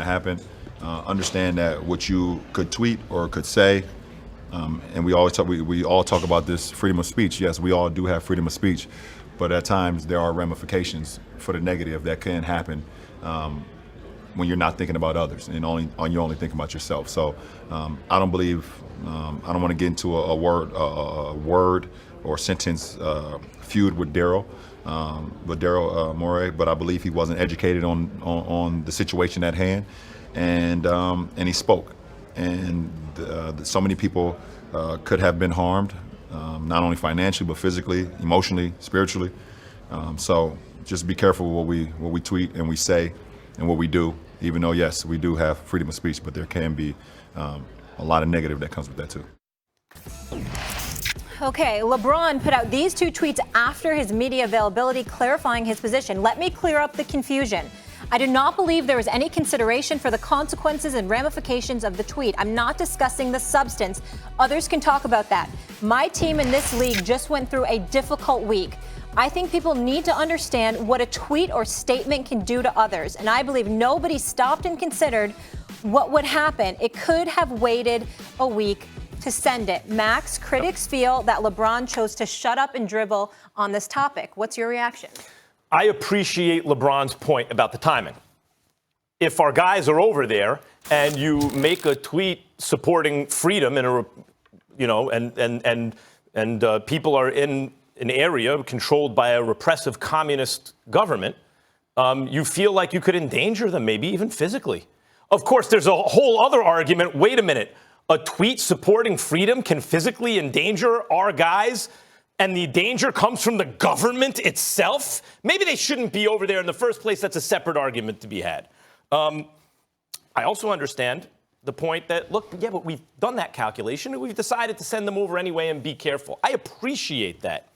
happen. Understand that what you could tweet or could say, and we all talk about this freedom of speech. Yes, we all do have freedom of speech, but at times there are ramifications for the negative that can happen when you're not thinking about others and you're only thinking about yourself. So I don't believe I don't want to get into a word or sentence feud with Daryl Morey, but I believe he wasn't educated on the situation at hand, and he spoke, and so many people could have been harmed, not only financially but physically, emotionally, spiritually. So just be careful what we tweet and we say and what we do. Even though yes, we do have freedom of speech, but there can be a lot of negative that comes with that too. Okay, LeBron put out these two tweets after his media availability clarifying his position. Let me clear up the confusion. I do not believe there is any consideration for the consequences and ramifications of the tweet. I'm not discussing the substance. Others can talk about that. My team in this league just went through a difficult week. I think people need to understand what a tweet or statement can do to others. And I believe nobody stopped and considered what would happen. It could have waited a week to send it. Max, critics feel that LeBron chose to shut up and dribble on this topic. What's your reaction? I appreciate LeBron's point about the timing. If our guys are over there and you make a tweet supporting freedom in and people are in an area controlled by a repressive communist government, you feel like you could endanger them, maybe even physically. Of course, there's a whole other argument. Wait a minute. A tweet supporting freedom can physically endanger our guys, and the danger comes from the government itself? Maybe they shouldn't be over there in the first place. That's a separate argument to be had. I also understand the point that, look, yeah, but we've done that calculation, and we've decided to send them over anyway and be careful. I appreciate that.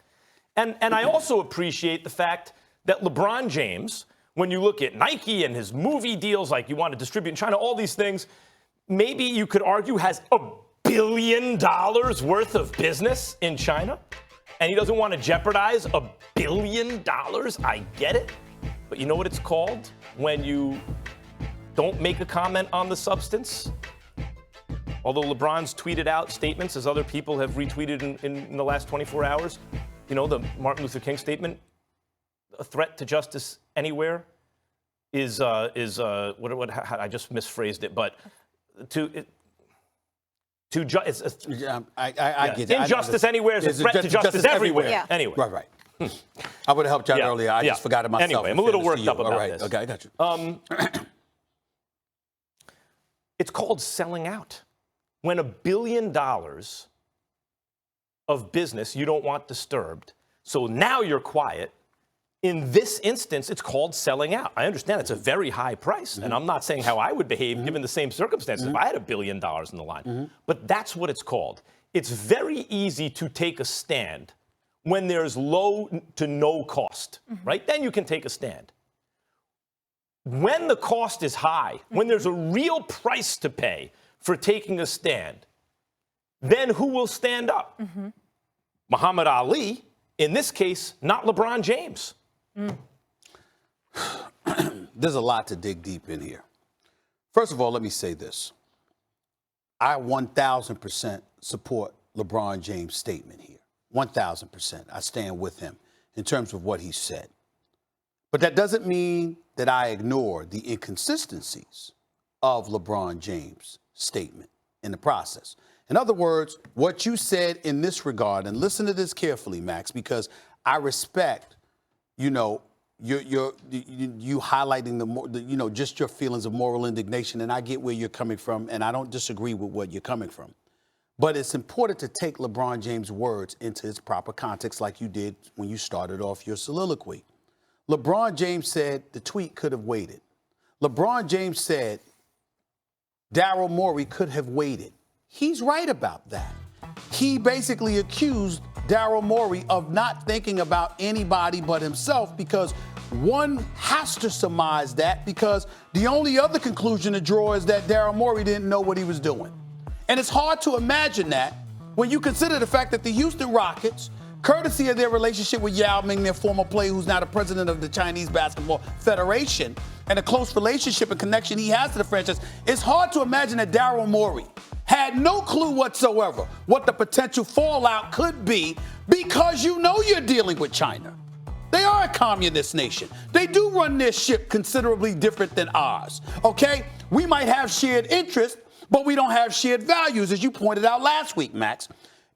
And I also appreciate the fact that LeBron James, when you look at Nike and his movie deals, like you want to distribute in China, all these things, maybe you could argue has $1 billion worth of business in China, and he doesn't want to jeopardize $1 billion. I get it. But you know what it's called when you don't make a comment on the substance? Although LeBron's tweeted out statements, as other people have retweeted in the last 24 hours, you know, the Martin Luther King statement, a threat to justice anywhere is I just misphrased it, but I get it. Injustice anywhere is a threat to justice everywhere. Yeah. Anyway. Right. I would have helped you out earlier. I just forgot it myself. Anyway, I'm a little worked up about this. Okay, I got you. It's called selling out. When $1 billion of business you don't want disturbed, so now you're quiet. In this instance, it's called selling out. I understand it's a very high price, and I'm not saying how I would behave given the same circumstances if I had $1 billion in the line. But that's what it's called. It's very easy to take a stand when there's low to no cost, right? Then you can take a stand. When the cost is high, when there's a real price to pay for taking a stand, then who will stand up? Muhammad Ali, in this case, not LeBron James. There's a lot to dig deep in here. First of all, let me say this. I 1,000% support LeBron James' statement here. 1,000%. I stand with him in terms of what he said. But that doesn't mean that I ignore the inconsistencies of LeBron James' statement in the process. In other words, what you said in this regard, and listen to this carefully, Max, because I respect, you highlighting just your feelings of moral indignation, and I get where you're coming from, and I don't disagree with what you're coming from. But it's important to take LeBron James' words into its proper context, like you did when you started off your soliloquy. LeBron James said the tweet could have waited. LeBron James said Daryl Morey could have waited. He's right about that. He basically accused Daryl Morey of not thinking about anybody but himself, because one has to surmise that, because the only other conclusion to draw is that Daryl Morey didn't know what he was doing. And it's hard to imagine that when you consider the fact that the Houston Rockets courtesy of their relationship with Yao Ming, their former player who's now the president of the Chinese Basketball Federation, and a close relationship and connection he has to the franchise, it's hard to imagine that Daryl Morey had no clue whatsoever what the potential fallout could be, because you know you're dealing with China. They are a communist nation. They do run their ship considerably different than ours, okay? We might have shared interests, but we don't have shared values, as you pointed out last week, Max.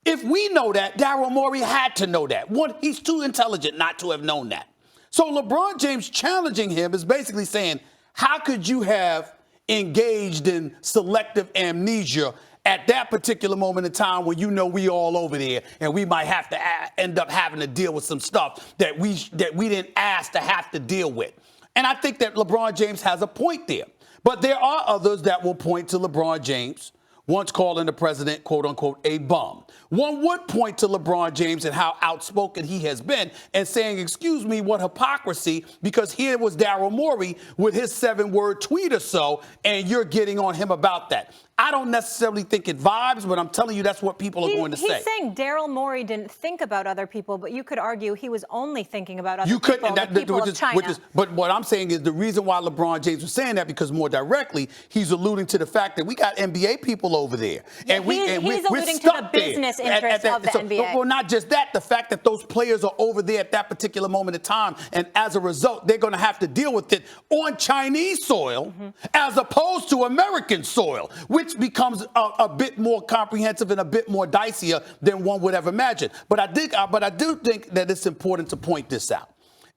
If we know that, Daryl Morey had to know that. One, he's too intelligent not to have known that. So LeBron James challenging him is basically saying, how could you have engaged in selective amnesia at that particular moment in time when you know we all over there and we might have to end up having to deal with some stuff that we didn't ask to have to deal with. And I think that LeBron James has a point there. But there are others that will point to LeBron James once calling the president, quote unquote, a bum. One would point to LeBron James and how outspoken he has been and saying, excuse me, what hypocrisy, because here was Daryl Morey with his 7-word tweet or so, and you're getting on him about that. I don't necessarily think it vibes, but I'm telling you that's what people are going to say. He's saying Daryl Morey didn't think about other people, but you could argue he was only thinking about other people, the people of China. But what I'm saying is the reason why LeBron James was saying that, because more directly, he's alluding to the fact that we got NBA people over there. Yeah, he's alluding to the business interests of the NBA. Well, not just that, the fact that those players are over there at that particular moment in time, and as a result, they're going to have to deal with it on Chinese soil as opposed to American soil, which becomes a bit more comprehensive and a bit more dicier than one would have imagined. But I do think that it's important to point this out.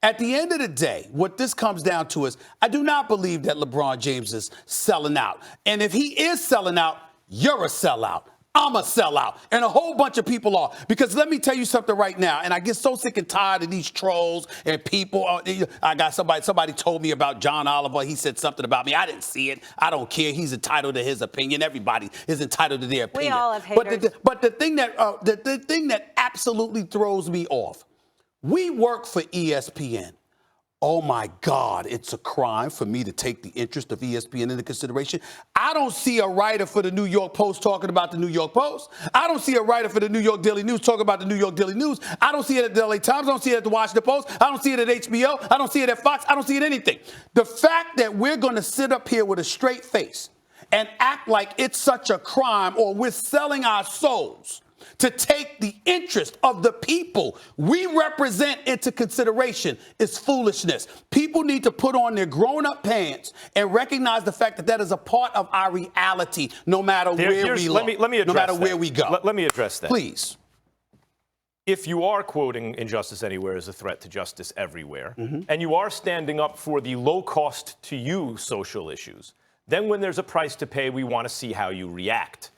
At the end of the day, what this comes down to is I do not believe that LeBron James is selling out. And if he is selling out, you're a sellout. I'm a sellout. And a whole bunch of people are. Because let me tell you something right now, and I get so sick and tired of these trolls and people. I got somebody told me about John Oliver. He said something about me. I didn't see it. I don't care. He's entitled to his opinion. Everybody is entitled to their opinion. We all have haters. But the thing that absolutely throws me off, we work for ESPN. Oh, my God, it's a crime for me to take the interest of ESPN into consideration. I don't see a writer for the New York Post talking about the New York Post. I don't see a writer for the New York Daily News talking about the New York Daily News. I don't see it at the LA Times. I don't see it at the Washington Post. I don't see it at HBO. I don't see it at Fox. I don't see it anything. The fact that we're going to sit up here with a straight face and act like it's such a crime, or we're selling our souls to take the interest of the people we represent into consideration, is foolishness. People need to put on their grown-up pants and recognize the fact that that is a part of our reality, no matter where we look, let me address no matter that. where we go. Let me address that. Please. If you are quoting injustice anywhere as a threat to justice everywhere, and you are standing up for the low cost to you social issues, then when there's a price to pay, we want to see how you react.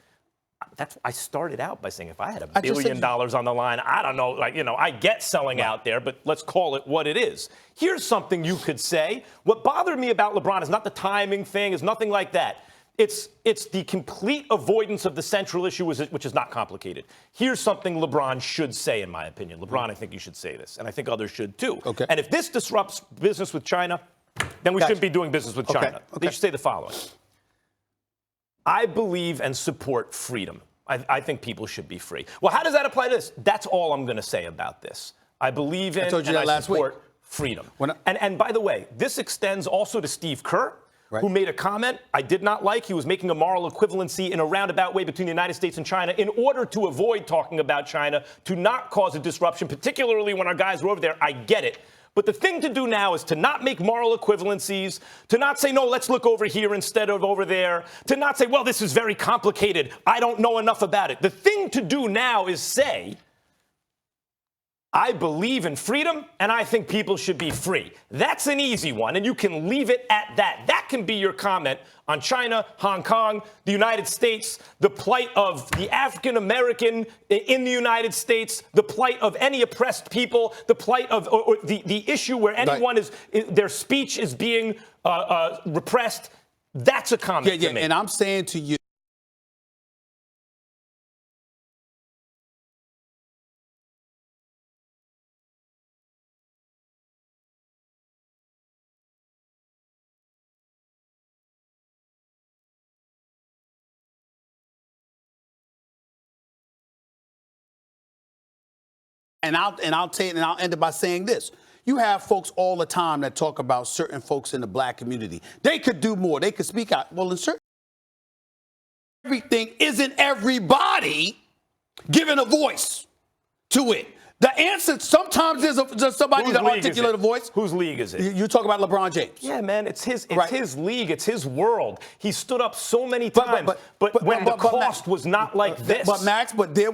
I started out by saying if I had $1 billion on the line, I don't know, I get selling out there, but let's call it what it is. Here's something you could say. What bothered me about LeBron is not the timing thing, is nothing like that. It's the complete avoidance of the central issue, which is not complicated. Here's something LeBron should say, in my opinion. LeBron, I think you should say this, and I think others should too. Okay. And if this disrupts business with China, then we shouldn't be doing business with China. They should say the following. I believe and support freedom. I think people should be free. Well, how does that apply to this? That's all I'm going to say about this. I believe in and I support freedom. And by the way, this extends also to Steve Kerr, who made a comment I did not like. He was making a moral equivalency in a roundabout way between the United States and China in order to avoid talking about China, to not cause a disruption, particularly when our guys were over there. I get it. But the thing to do now is to not make moral equivalencies, to not say, no, let's look over here instead of over there, to not say, well, this is very complicated. I don't know enough about it. The thing to do now is say, I believe in freedom, and I think people should be free. That's an easy one, and you can leave it at that. That can be your comment on China, Hong Kong, the United States, the plight of the African American in the United States, the plight of any oppressed people, the plight of or the issue where anyone their speech is being repressed. That's a comment to me. And I'm saying to you, And I'll end it by saying this. You have folks all the time that talk about certain folks in the black community. They could do more. They could speak out. Well, in certain everything, isn't everybody given a voice to it? The answer, sometimes there's somebody to articulate a voice. Whose league is it? You talk about LeBron James. Yeah, man, it's his league. It's his world. He stood up so many times, but when the cost was not like this. But Max, there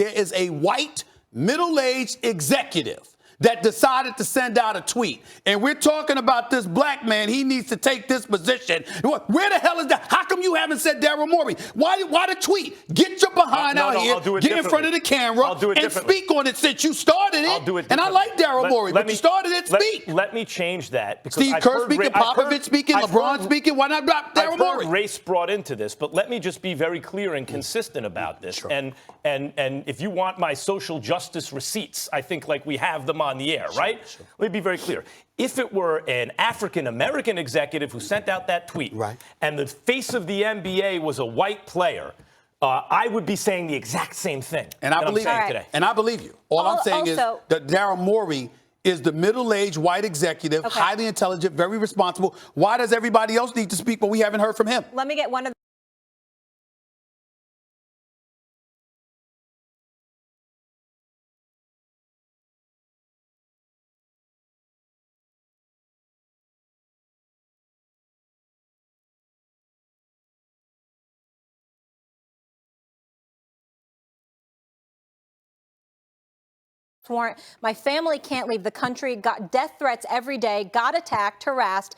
is a white middle-aged executive that decided to send out a tweet. And we're talking about this black man. He needs to take this position. Where the hell is that? How come you haven't said Daryl Morey? Why the tweet? Get your behind out here. Get in front of the camera and speak on it since you started it. I'll do it and I like Daryl Morey, but you started it, speak. Let me change that. Because Steve Kerr speaking, Popovich speaking, LeBron speaking. Why not Daryl Morey? Race brought into this, but let me just be very clear and consistent about this. Sure. And if you want my social justice receipts, I think like we have them on the air, right? Sure. Let me be very clear. If it were an African-American executive who sent out that tweet, and the face of the NBA was a white player, I would be saying the exact same thing. And I believe today. And I believe you. All I'm saying is that Daryl Morey is the middle-aged white executive, highly intelligent, very responsible. Why does everybody else need to speak, but we haven't heard from him? Let me get one of warrant. My family can't leave the country. Got death threats every day. Got attacked, harassed.